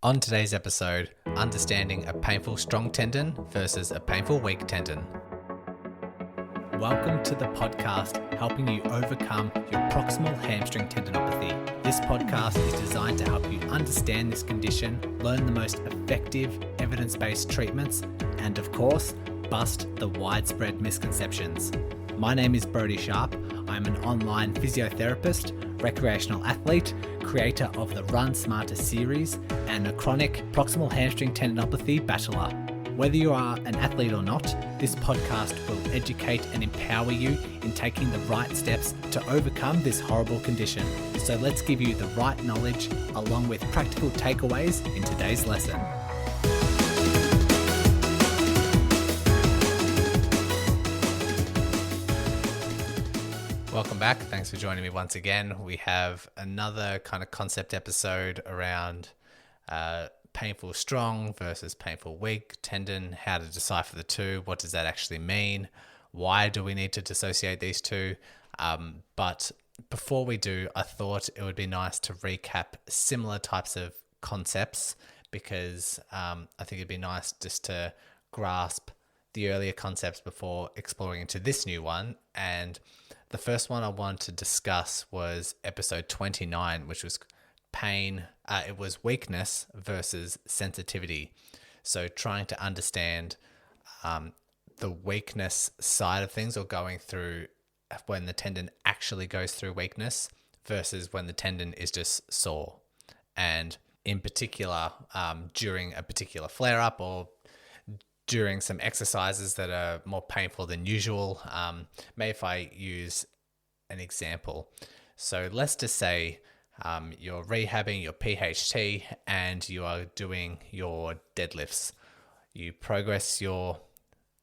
On today's episode, understanding a painful strong tendon versus a painful weak tendon. Welcome to the podcast helping you overcome your proximal hamstring tendinopathy. This podcast is designed to help you understand this condition, learn the most effective evidence-based treatments, and of course, bust the widespread misconceptions. My name is Brodie Sharpe. I'm an online physiotherapist, recreational athlete, creator of the Run Smarter series, and a chronic proximal hamstring tendinopathy battler. Whether you are an athlete or not, this podcast will educate and empower you in taking the right steps to overcome this horrible condition. So let's give you the right knowledge along with practical takeaways in today's lesson. Welcome back. Thanks for joining me once again. We have another kind of concept episode around painful strong versus painful weak tendon, how to decipher the two, what does that actually mean, why do we need to dissociate these two. But before we do, I thought it would be nice to recap similar types of concepts because I think it'd be nice just to grasp the earlier concepts before exploring into this new one. And the first one I wanted to discuss was episode 29, which was pain. It was weakness versus sensitivity. So trying to understand the weakness side of things, or going through when the tendon actually goes through weakness versus when the tendon is just sore. And in particular, during a particular flare-up or during some exercises that are more painful than usual. Maybe if I use an example. So let's just say you're rehabbing your PHT and you are doing your deadlifts. You progress your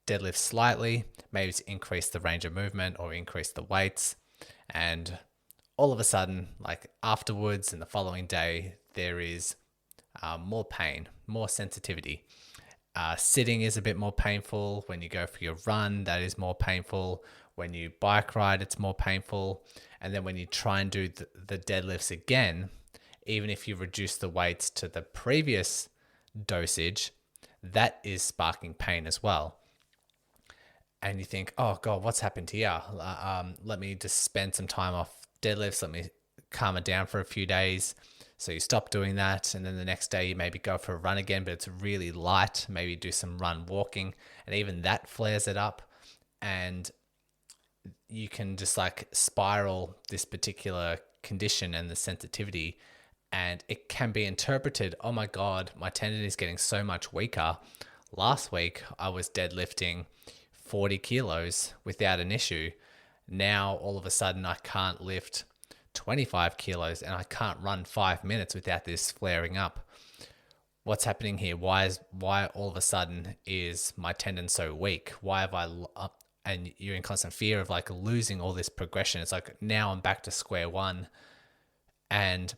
deadlifts slightly, maybe to increase the range of movement or increase the weights. And all of a sudden, like afterwards and the following day, there is more pain, more sensitivity. Sitting is a bit more painful. When you go for your run, that is more painful. When you bike ride, it's more painful. And then when you try and do the deadlifts again, even if you reduce the weights to the previous dosage, that is sparking pain as well. And you think, oh God, what's happened here? Let me just spend some time off deadlifts. Let me calm it down for a few days. So you stop doing that, and then the next day you maybe go for a run again, but it's really light. Maybe do some run walking, and even that flares it up. And you can just like spiral this particular condition and the sensitivity, and it can be interpreted, oh my God, my tendon is getting so much weaker. Last week I was deadlifting 40 kilos without an issue. Now all of a sudden I can't lift 25 kilos and I can't run 5 minutes without this flaring up. What's happening here? Why all of a sudden is my tendon so weak? Why have I and you're in constant fear of like losing all this progression. It's like now I'm back to square one, and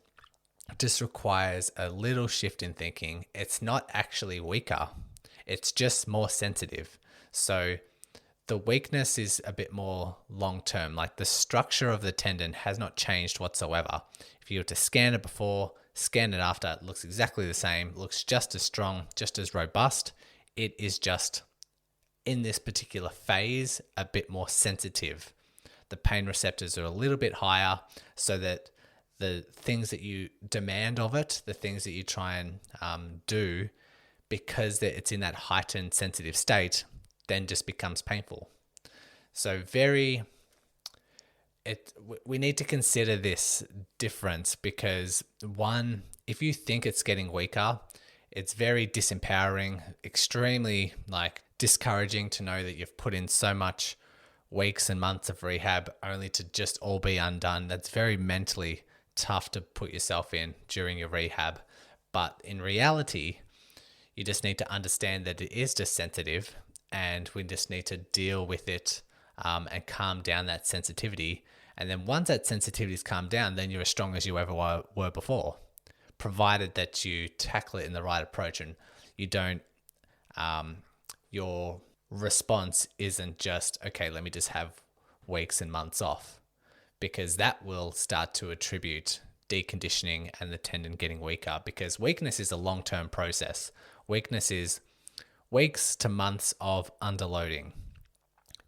it just requires a little shift in thinking. It's not actually weaker. It's just more sensitive. So the weakness is a bit more long-term, like the structure of the tendon has not changed whatsoever. If you were to scan it before, scan it after, it looks exactly the same, it looks just as strong, just as robust. It is just, in this particular phase, a bit more sensitive. The pain receptors are a little bit higher so that the things that you demand of it, the things that you try and do, because it's in that heightened sensitive state, then just becomes painful. So we need to consider this difference because one, if you think it's getting weaker, it's very disempowering, extremely like discouraging to know that you've put in so much weeks and months of rehab only to just all be undone. That's very mentally tough to put yourself in during your rehab. But in reality, you just need to understand that it is just sensitive, and we just need to deal with it and calm down that sensitivity. And then once that sensitivity is calmed down, then you're as strong as you ever were before, provided that you tackle it in the right approach and you don't, your response isn't just, okay, let me just have weeks and months off, because that will start to attribute deconditioning and the tendon getting weaker, because weakness is a long-term process. Weakness is weeks to months of underloading.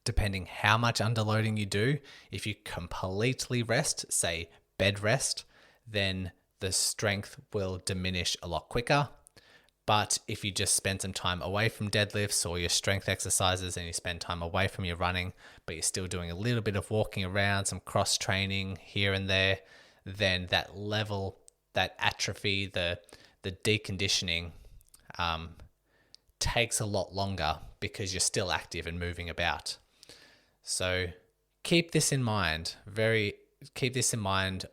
Depending how much underloading you do, if you completely rest, say bed rest, then the strength will diminish a lot quicker. But if you just spend some time away from deadlifts or your strength exercises and you spend time away from your running, but you're still doing a little bit of walking around, some cross training here and there, then that level, that atrophy, the deconditioning takes a lot longer because you're still active and moving about. So keep this in mind,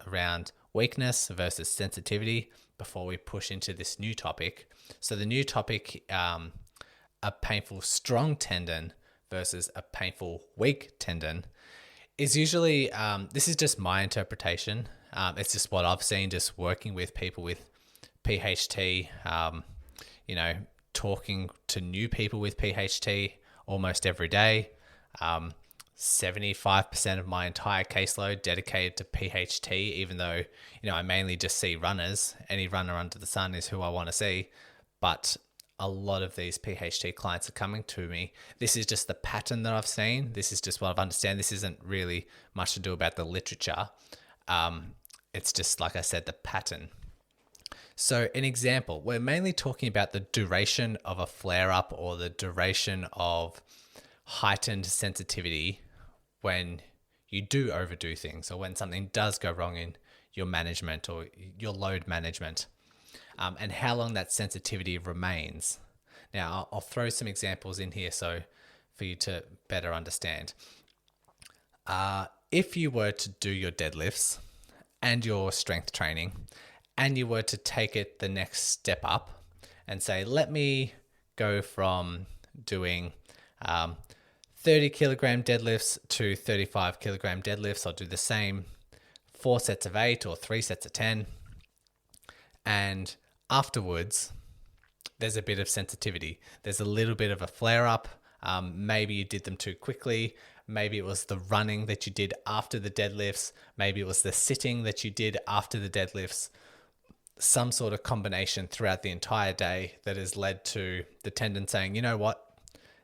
around weakness versus sensitivity before we push into this new topic. So the new topic, a painful strong tendon versus a painful weak tendon, is usually, this is just my interpretation. It's just what I've seen just working with people with PHT, talking to new people with PHT almost every day. 75% of my entire caseload dedicated to PHT, even though, I mainly just see runners. Any runner under the sun is who I want to see. But a lot of these PHT clients are coming to me. This is just the pattern that I've seen. This is just what I've understand. This isn't really much to do about the literature. It's just, like I said, the pattern. So an example, we're mainly talking about the duration of a flare-up or the duration of heightened sensitivity when you do overdo things or when something does go wrong in your management or your load management, and how long that sensitivity remains. Now, I'll throw some examples in here so for you to better understand. If you were to do your deadlifts and your strength training and you were to take it the next step up and say, let me go from doing 30 kilogram deadlifts to 35 kilogram deadlifts. I'll do the same 4 sets of 8 or 3 sets of 10. And afterwards, there's a bit of sensitivity. There's a little bit of a flare up. Maybe you did them too quickly. Maybe it was the running that you did after the deadlifts. Maybe it was the sitting that you did after the deadlifts. Some sort of combination throughout the entire day that has led to the tendon saying, you know what?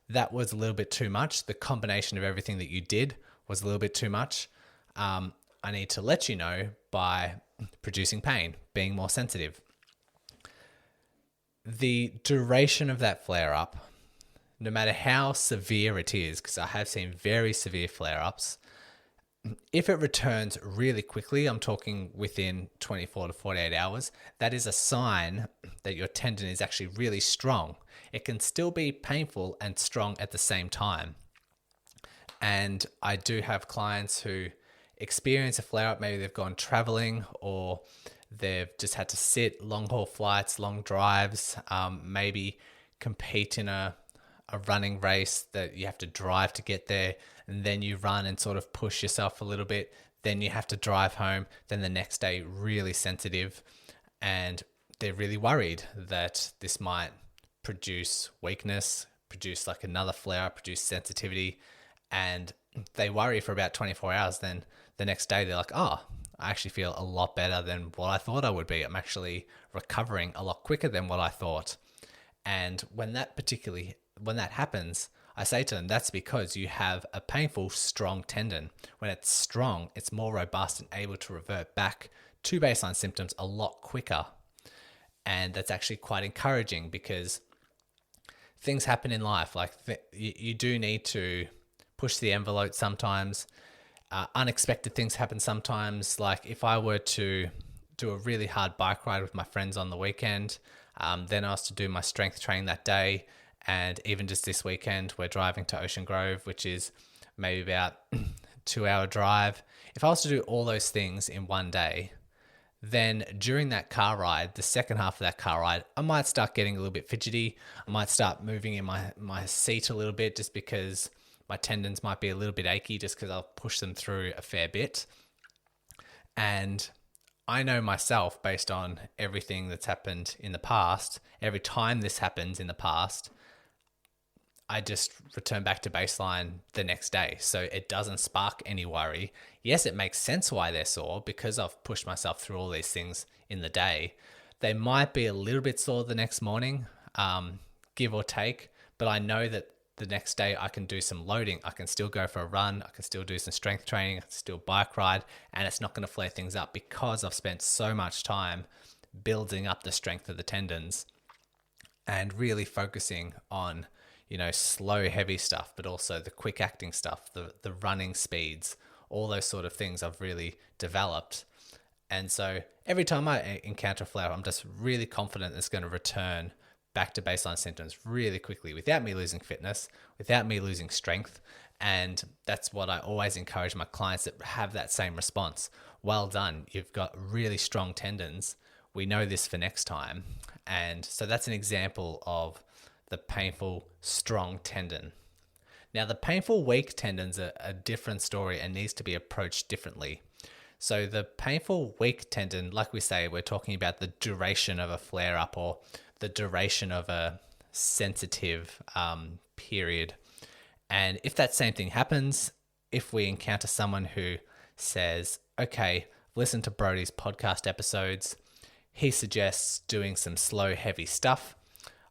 That was a little bit too much. The combination of everything that you did was a little bit too much. I need to let you know by producing pain, being more sensitive. The duration of that flare-up, no matter how severe it is, because I have seen very severe flare-ups, if it returns really quickly, I'm talking within 24 to 48 hours, that is a sign that your tendon is actually really strong. It can still be painful and strong at the same time. And I do have clients who experience a flare-up. Maybe they've gone traveling or they've just had to sit long haul flights, long drives, maybe compete in a running race that you have to drive to get there, and then you run and sort of push yourself a little bit, then you have to drive home, then the next day really sensitive, and they're really worried that this might produce weakness, produce like another flare, produce sensitivity, and they worry for about 24 hours. Then the next day they're like, oh, I actually feel a lot better than what I thought I would be. I'm actually recovering a lot quicker than what I thought. And when that happens, I say to them, that's because you have a painful, strong tendon. When it's strong, it's more robust and able to revert back to baseline symptoms a lot quicker. And that's actually quite encouraging because things happen in life. Like you do need to push the envelope sometimes. Unexpected things happen sometimes. Like if I were to do a really hard bike ride with my friends on the weekend, then I was to do my strength training that day. And even just this weekend, we're driving to Ocean Grove, which is maybe about 2-hour drive. If I was to do all those things in one day, then during that car ride, the second half of that car ride, I might start getting a little bit fidgety. I might start moving in my seat a little bit just because my tendons might be a little bit achy just because I'll push them through a fair bit. And I know myself, based on everything that's happened in the past, every time this happens in the past, I just return back to baseline the next day. So it doesn't spark any worry. Yes, it makes sense why they're sore because I've pushed myself through all these things in the day. They might be a little bit sore the next morning, give or take, but I know that the next day I can do some loading. I can still go for a run. I can still do some strength training. I can still bike ride, and it's not going to flare things up because I've spent so much time building up the strength of the tendons and really focusing on, slow, heavy stuff, but also the quick acting stuff, the running speeds, all those sort of things I've really developed. And so every time I encounter a flare, I'm just really confident it's going to return back to baseline symptoms really quickly without me losing fitness, without me losing strength. And that's what I always encourage my clients that have that same response. Well done. You've got really strong tendons. We know this for next time. And so that's an example of the painful, strong tendon. Now, the painful, weak tendons are a different story and needs to be approached differently. So the painful, weak tendon, like we say, we're talking about the duration of a flare-up or the duration of a sensitive period. And if that same thing happens, if we encounter someone who says, okay, listen to Brodie's podcast episodes, he suggests doing some slow, heavy stuff.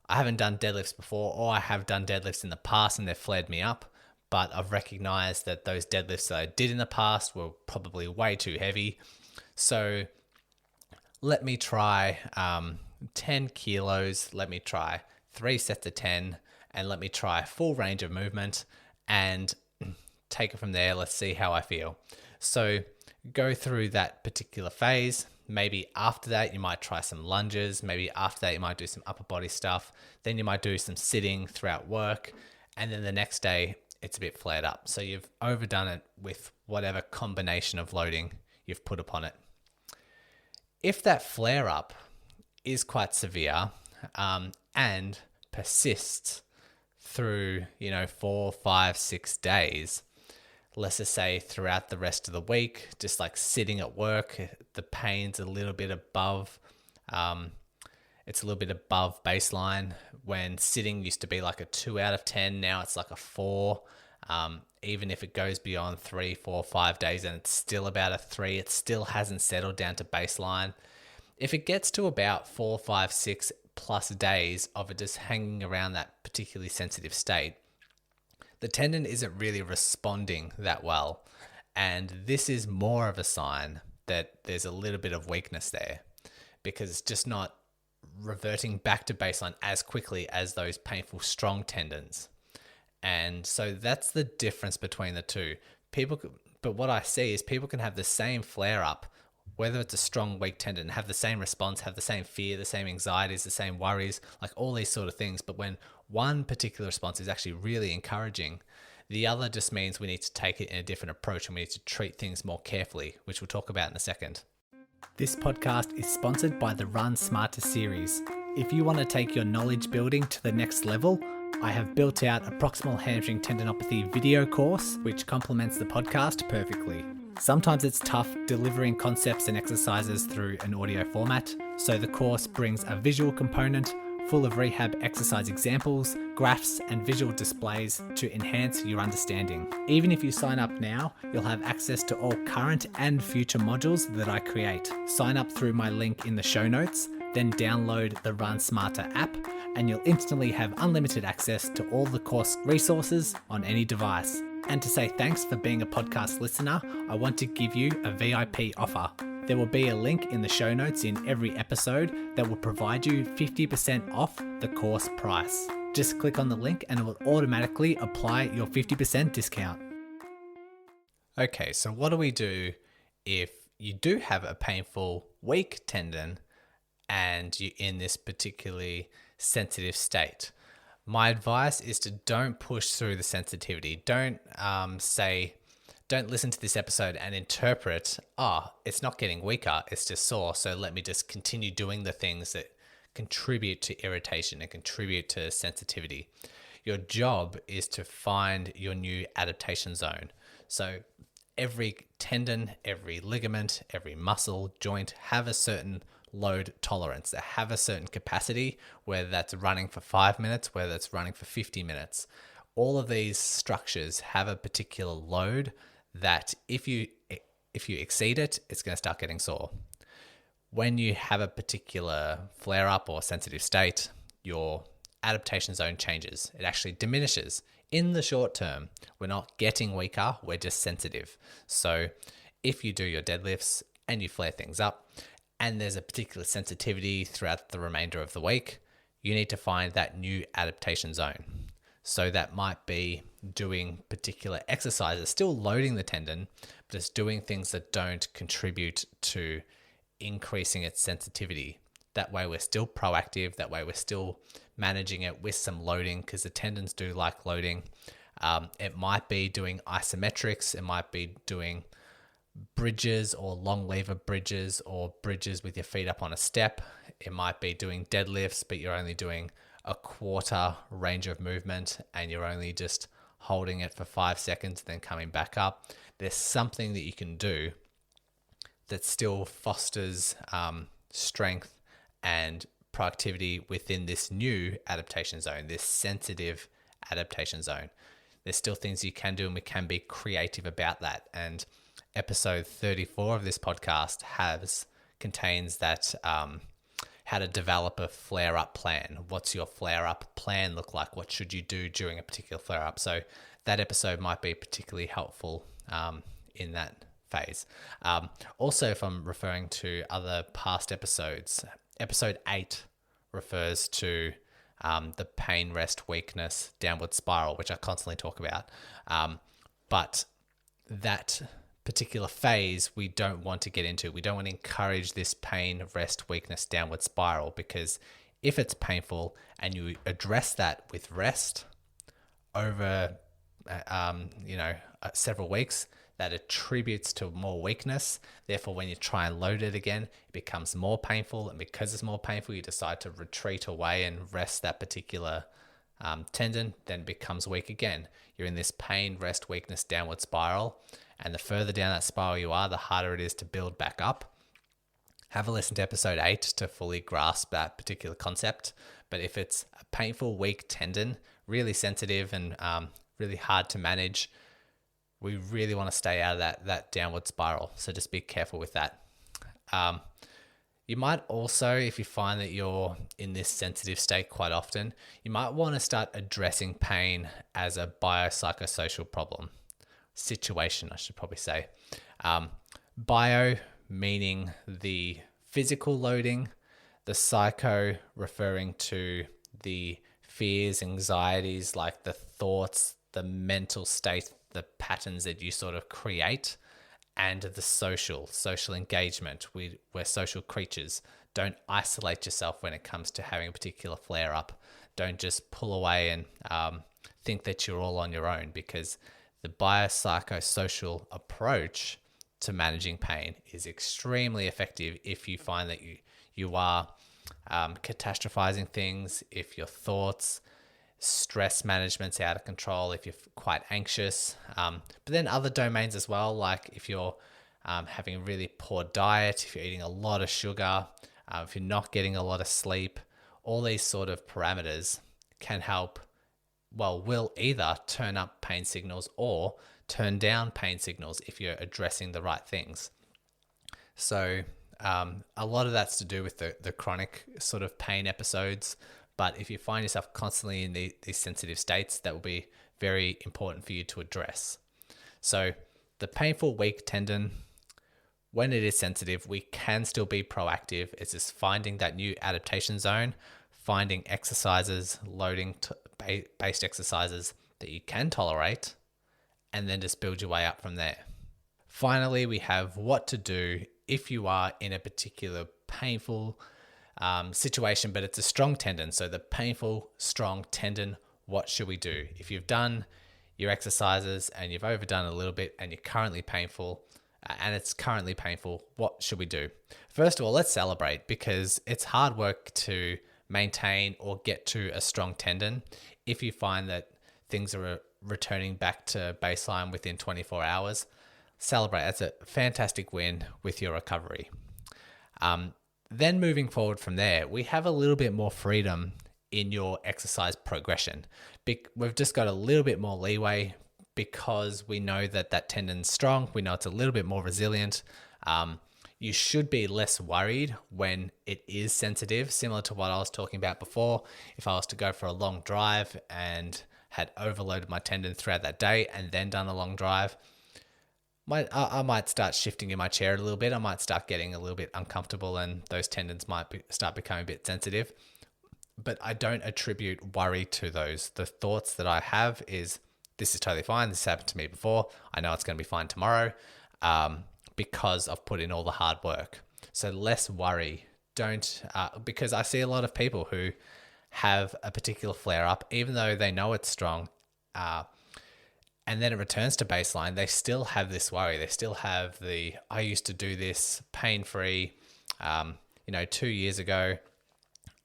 I haven't done deadlifts before, or I have done deadlifts in the past and they've flared me up, but I've recognized that those deadlifts that I did in the past were probably way too heavy. So let me try 10 kilos, let me try 3 sets of 10, and let me try full range of movement and take it from there. Let's see how I feel. So go through that particular phase. Maybe after that, you might try some lunges. Maybe after that, you might do some upper body stuff. Then you might do some sitting throughout work. And then the next day, it's a bit flared up. So you've overdone it with whatever combination of loading you've put upon it. If that flare up is quite severe and persists through, 4, 5, 6 days, let's just say throughout the rest of the week, just like sitting at work, the pain's a little bit above, it's a little bit above baseline. When sitting used to be like a 2 out of 10, now it's like a 4. Even if it goes beyond 3, 4, 5 days and it's still about a 3, it still hasn't settled down to baseline. If it gets to about 4, 5, 6 plus days of it just hanging around that particularly sensitive state, the tendon isn't really responding that well. And this is more of a sign that there's a little bit of weakness there because it's just not reverting back to baseline as quickly as those painful, strong tendons. And so that's the difference between the two. But what I see is people can have the same flare up, whether it's a strong, weak tendon, have the same response, have the same fear, the same anxieties, the same worries, like all these sort of things. But when one particular response is actually really encouraging, the other just means we need to take it in a different approach and we need to treat things more carefully, which we'll talk about in a second. This podcast is sponsored by the Run Smarter series. If you want to take your knowledge building to the next level, I have built out a Proximal Hamstring Tendinopathy video course, which complements the podcast perfectly. Sometimes it's tough delivering concepts and exercises through an audio format, so the course brings a visual component full of rehab exercise examples, graphs, and visual displays to enhance your understanding. Even if you sign up now, you'll have access to all current and future modules that I create. Sign up through my link in the show notes, then download the Run Smarter app, and you'll instantly have unlimited access to all the course resources on any device. And to say thanks for being a podcast listener, I want to give you a VIP offer. There will be a link in the show notes in every episode that will provide you 50% off the course price. Just click on the link and it will automatically apply your 50% discount. Okay, so what do we do if you do have a painful, weak tendon and you're in this particularly sensitive state? My advice is to don't push through the sensitivity. Don't listen to this episode and interpret, it's not getting weaker, it's just sore, so let me just continue doing the things that contribute to irritation and contribute to sensitivity. Your job is to find your new adaptation zone. So every tendon, every ligament, every muscle, joint have a certain load tolerance. They have a certain capacity, whether that's running for 5 minutes, whether it's running for 50 minutes. All of these structures have a particular load that if you exceed it, it's going to start getting sore. When you have a particular flare-up or sensitive state, your adaptation zone changes. It actually diminishes. In the short term, we're not getting weaker, we're just sensitive. So if you do your deadlifts and you flare things up, and there's a particular sensitivity throughout the remainder of the week, you need to find that new adaptation zone. So that might be doing particular exercises, still loading the tendon, but just doing things that don't contribute to increasing its sensitivity. That way we're still proactive, that way we're still managing it with some loading, because the tendons do like loading. It might be doing isometrics, it might be doing bridges or long lever bridges or bridges with your feet up on a step. It might be doing deadlifts, but you're only doing a quarter range of movement and you're only just holding it for 5 seconds, then coming back up. There's something that you can do that still fosters strength and productivity within this new adaptation zone, this sensitive adaptation zone. There's still things you can do, and we can be creative about that. And episode 34 of this podcast contains that how to develop a flare-up plan. What's your flare-up plan look like? What should you do during a particular flare-up? So that episode might be particularly helpful in that phase. Also, if I'm referring to other past episodes, episode 8 refers to the pain, rest, weakness, downward spiral, which I constantly talk about. But that particular phase we don't want to get into. We don't want to encourage this pain, rest, weakness, downward spiral, because if it's painful and you address that with rest over several weeks, that attributes to more weakness. Therefore, when you try and load it again, it becomes more painful. And because it's more painful, you decide to retreat away and rest that particular tendon, then it becomes weak again. You're in this pain, rest, weakness, downward spiral. And the further down that spiral you are, the harder it is to build back up. Have a listen to episode 8 to fully grasp that particular concept. But if it's a painful, weak tendon, really sensitive and really hard to manage, we really want to stay out of that downward spiral. So just be careful with that. You might also, if you find that you're in this sensitive state quite often, you might want to start addressing pain as a biopsychosocial problem. Situation, I should probably say. Bio meaning the physical loading, the psycho referring to the fears, anxieties, like the thoughts, the mental state, the patterns that you sort of create, and the social engagement. We're social creatures. Don't isolate yourself when it comes to having a particular flare-up. Don't just pull away and think that you're all on your own, because the biopsychosocial approach to managing pain is extremely effective if you find that you are catastrophizing things, if your thoughts, stress management's out of control, if you're quite anxious, but then other domains as well, like if you're having a really poor diet, if you're eating a lot of sugar, if you're not getting a lot of sleep, all these sort of parameters can help, will either turn up pain signals or turn down pain signals if you're addressing the right things. So a lot of that's to do with the chronic sort of pain episodes. But if you find yourself constantly in these sensitive states, that will be very important for you to address. So the painful, weak tendon, when it is sensitive, we can still be proactive. It's just finding that new adaptation zone, finding exercises, loading based exercises that you can tolerate, and then just build your way up from there. Finally, we have what to do if you are in a particular painful situation, but it's a strong tendon. So the painful, strong tendon, what should we do? If you've done your exercises and you've overdone a little bit and you're currently painful, what should we do? First of all, let's celebrate, because it's hard work to maintain or get to a strong tendon. If you find that things are returning back to baseline within 24 hours, celebrate. That's a fantastic win with your recovery. Then moving forward from there, we have a little bit more freedom in your exercise progression. We've just got a little bit more leeway because we know that that tendon's strong. We know it's a little bit more resilient. You should be less worried when it is sensitive, similar to what I was talking about before. If I was to go for a long drive and had overloaded my tendon throughout that day and then done a long drive, I might start shifting in my chair a little bit. I might start getting a little bit uncomfortable and those tendons might start becoming a bit sensitive. But I don't attribute worry to those. The thoughts that I have is, this is totally fine. This happened to me before. I know it's going to be fine tomorrow because I've put in all the hard work. So less worry. Because I see a lot of people who have a particular flare up, even though they know it's strong, and then it returns to baseline, they still have this worry. They still have I used to do this pain-free, 2 years ago,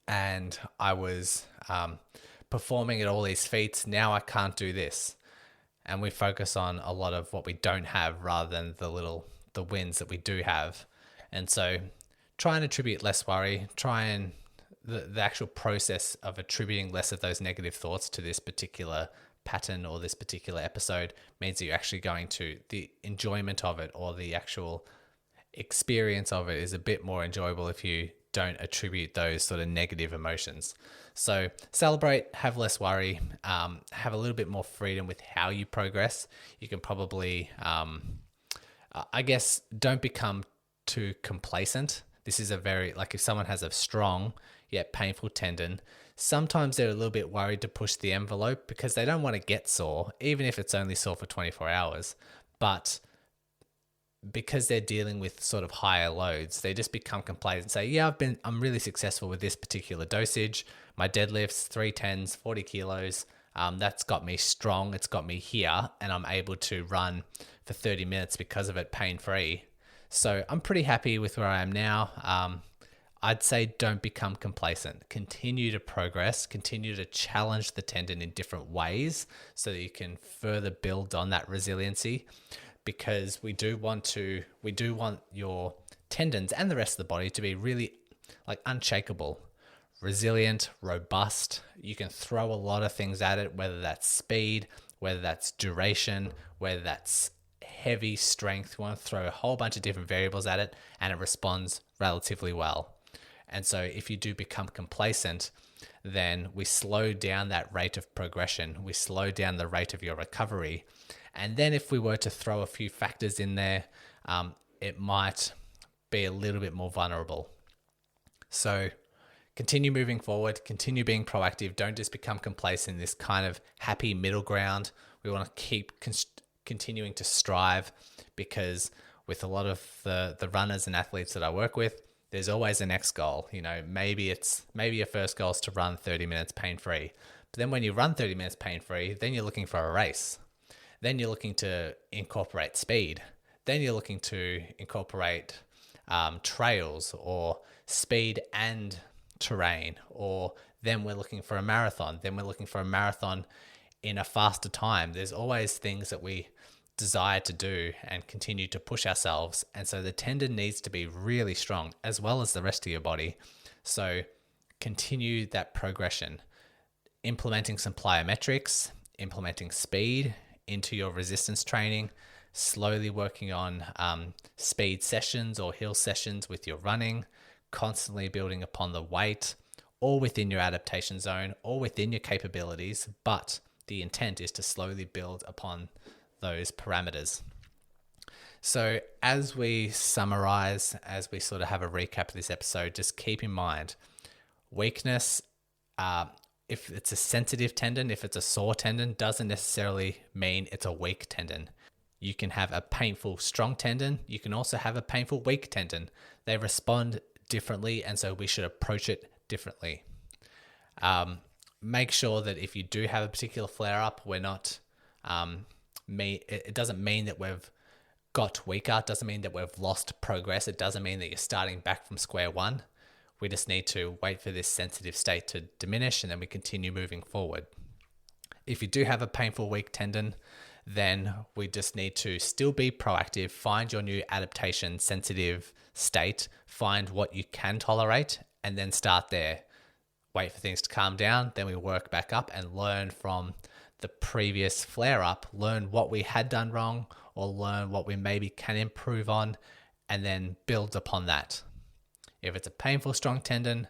and I was performing at all these feats. Now I can't do this. And we focus on a lot of what we don't have rather than the wins that we do have. And so try and attribute less worry, the actual process of attributing less of those negative thoughts to this particular pattern or this particular episode means that you're actually going to, the enjoyment of it or the actual experience of it is a bit more enjoyable if you don't attribute those sort of negative emotions. So celebrate, have less worry, have a little bit more freedom with how you progress. You can probably, don't become too complacent. This is if someone has a strong yet painful tendon, sometimes they're a little bit worried to push the envelope because they don't want to get sore, even if it's only sore for 24 hours. But because they're dealing with sort of higher loads, they just become complacent and say, yeah, I'm really successful with this particular dosage. My deadlifts, 310s, 40 kilos. That's got me strong. It's got me here and I'm able to run for 30 minutes because of it pain-free. So I'm pretty happy with where I am now. I'd say don't become complacent. Continue to progress, continue to challenge the tendon in different ways so that you can further build on that resiliency, because we do want your tendons and the rest of the body to be really unshakable, resilient, robust. You can throw a lot of things at it, whether that's speed, whether that's duration, whether that's heavy strength. We want to throw a whole bunch of different variables at it and it responds relatively well. And so if you do become complacent, then we slow down that rate of progression. We slow down the rate of your recovery. And then if we were to throw a few factors in there, it might be a little bit more vulnerable. So continue moving forward, continue being proactive. Don't just become complacent in this kind of happy middle ground. We want to keep continuing to strive, because with a lot of the runners and athletes that I work with, there's always a next goal. Maybe your first goal is to run 30 minutes pain-free. But then when you run 30 minutes pain-free, then you're looking for a race. Then you're looking to incorporate speed. Then you're looking to incorporate trails or speed and terrain. Or then we're looking for a marathon. Then we're looking for a marathon in a faster time. There's always things that we desire to do and continue to push ourselves. And so the tendon needs to be really strong as well as the rest of your body. So continue that progression, implementing some plyometrics, implementing speed into your resistance training, slowly working on speed sessions or hill sessions with your running, constantly building upon the weight, all within your adaptation zone, all within your capabilities. But the intent is to slowly build upon those parameters. So as we summarize, as we sort of have a recap of this episode, just keep in mind, weakness, if it's a sensitive tendon, if it's a sore tendon, doesn't necessarily mean it's a weak tendon. You can have a painful strong tendon. You can also have a painful weak tendon. They respond differently, and so we should approach it differently. Make sure that if you do have a particular flare-up, we're not... it doesn't mean that we've got weaker. It doesn't mean that we've lost progress. It doesn't mean that you're starting back from square one. We just need to wait for this sensitive state to diminish and then we continue moving forward. If you do have a painful weak tendon, then we just need to still be proactive, find your new adaptation sensitive state, find what you can tolerate, and then start there. Wait for things to calm down, then we work back up and learn from the previous flare up, learn what we had done wrong or learn what we maybe can improve on, and then build upon that. If it's a painful strong tendon,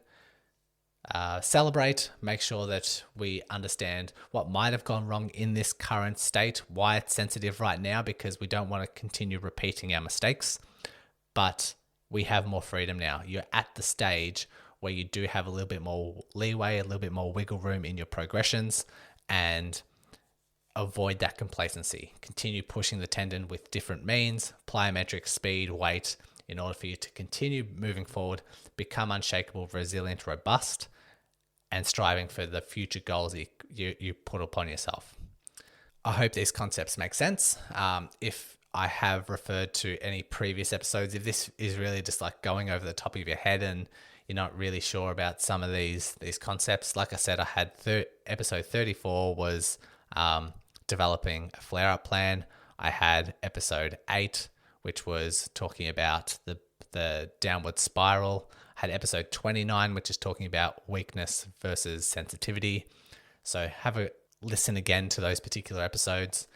celebrate, make sure that we understand what might have gone wrong in this current state, why it's sensitive right now, because we don't want to continue repeating our mistakes, but we have more freedom now. You're at the stage where you do have a little bit more leeway, a little bit more wiggle room in your progressions, and avoid that complacency. Continue pushing the tendon with different means, plyometric, speed, weight, in order for you to continue moving forward, become unshakable, resilient, robust, and striving for the future goals you put upon yourself. I hope these concepts make sense. If I have referred to any previous episodes, if this is really just like going over the top of your head and you're not really sure about some of these concepts, like I said, I had episode 34 was developing a flare-up plan. I had episode 8, which was talking about the downward spiral. I had episode 29, which is talking about weakness versus sensitivity. So have a listen again to those particular episodes.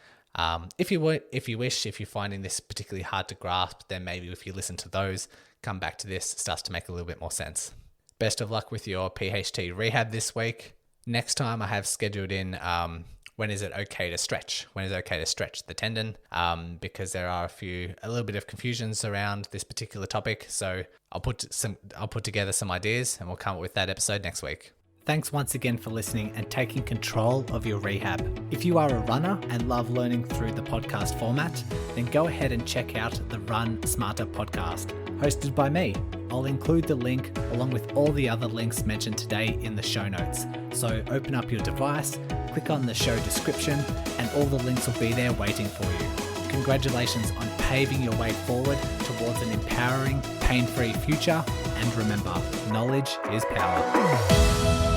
If you wish, if you're finding this particularly hard to grasp, then maybe if you listen to those, come back to this, it starts to make a little bit more sense. Best of luck with your PHT rehab this week. Next time I have scheduled in when is it okay to stretch? When is it okay to stretch the tendon? Because there are a little bit of confusions around this particular topic. So I'll put together some ideas and we'll come up with that episode next week. Thanks once again for listening and taking control of your rehab. If you are a runner and love learning through the podcast format, then go ahead and check out the Run Smarter podcast, hosted by me. I'll include the link along with all the other links mentioned today in the show notes. So open up your device, click on the show description, and all the links will be there waiting for you. Congratulations on paving your way forward towards an empowering, pain-free future. And remember, knowledge is power.